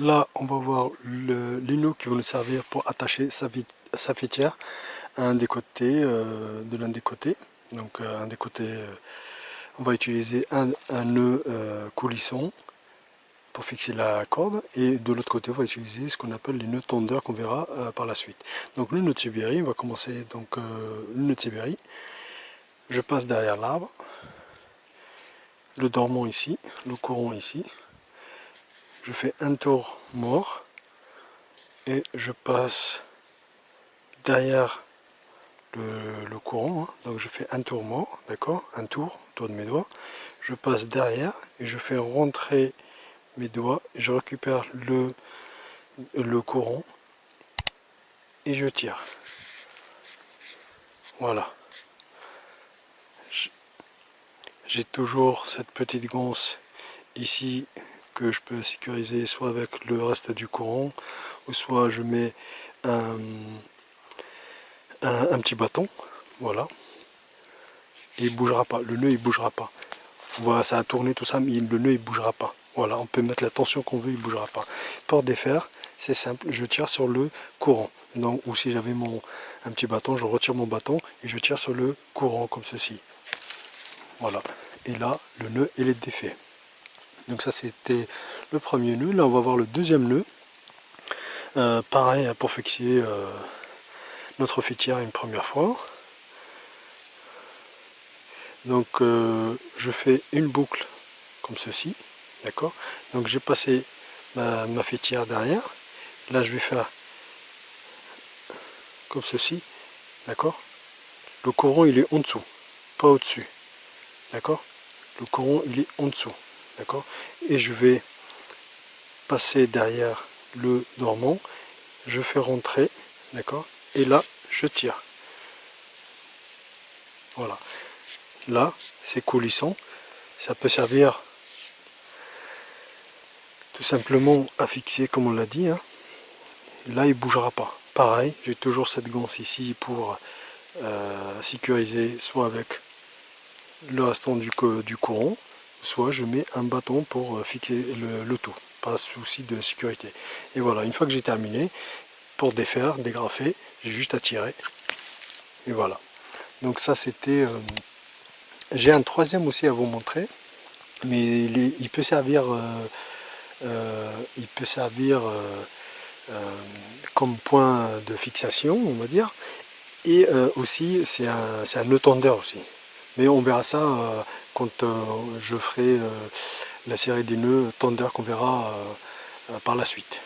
là, on va voir les nœuds qui vont nous servir pour attacher sa fêtière à un des côtés, de l'un des côtés. Donc, un des côtés, on va utiliser un nœud coulisson pour fixer la corde, et de l'autre côté, on va utiliser ce qu'on appelle les nœuds tondeurs qu'on verra par la suite. Donc, le nœud de Sibérie, on va commencer donc le nœud de Sibérie. Je passe derrière l'arbre, le dormant ici, le courant ici. Je fais un tour mort et je passe derrière le courant, hein. Donc je fais un tour mort, d'accord, un tour de mes doigts. Je passe derrière et je fais rentrer mes doigts, je récupère le courant et je tire. Voilà. J'ai toujours cette petite gonce ici que je peux sécuriser soit avec le reste du courant, ou soit je mets un petit bâton, voilà, et il bougera pas, le nœud il bougera pas. Voilà, ça a tourné tout ça, mais le nœud il bougera pas. Voilà, on peut mettre la tension qu'on veut, il bougera pas. Pour défaire, c'est simple, je tire sur le courant. Donc, ou si j'avais un petit bâton, je retire mon bâton et je tire sur le courant comme ceci. Voilà, et là le nœud il est défait. Donc ça c'était le premier nœud. Là on va voir le deuxième nœud. Pareil pour fixer notre fêtière une première fois. Donc je fais une boucle comme ceci, d'accord. Donc j'ai passé ma fêtière derrière. Là je vais faire comme ceci, d'accord. Le courant il est en dessous, pas au-dessus, d'accord. Le courant il est en dessous, d'accord. Et je vais passer derrière le dormant, je fais rentrer, d'accord. Et là je tire. Voilà. Là, c'est coulissant. Ça peut servir tout simplement à fixer, comme on l'a dit, hein. Là, il ne bougera pas. Pareil, j'ai toujours cette gonce ici pour sécuriser, soit avec le restant du courant, soit je mets un bâton pour fixer le tout. Pas de souci de sécurité. Et voilà, une fois que j'ai terminé, pour défaire, dégrafer, j'ai juste à tirer. Et voilà. Donc ça, c'était... j'ai un troisième aussi à vous montrer, mais il peut servir, comme point de fixation, on va dire, et aussi c'est un nœud tendeur aussi. Mais on verra ça quand je ferai la série des nœuds tendeurs qu'on verra par la suite.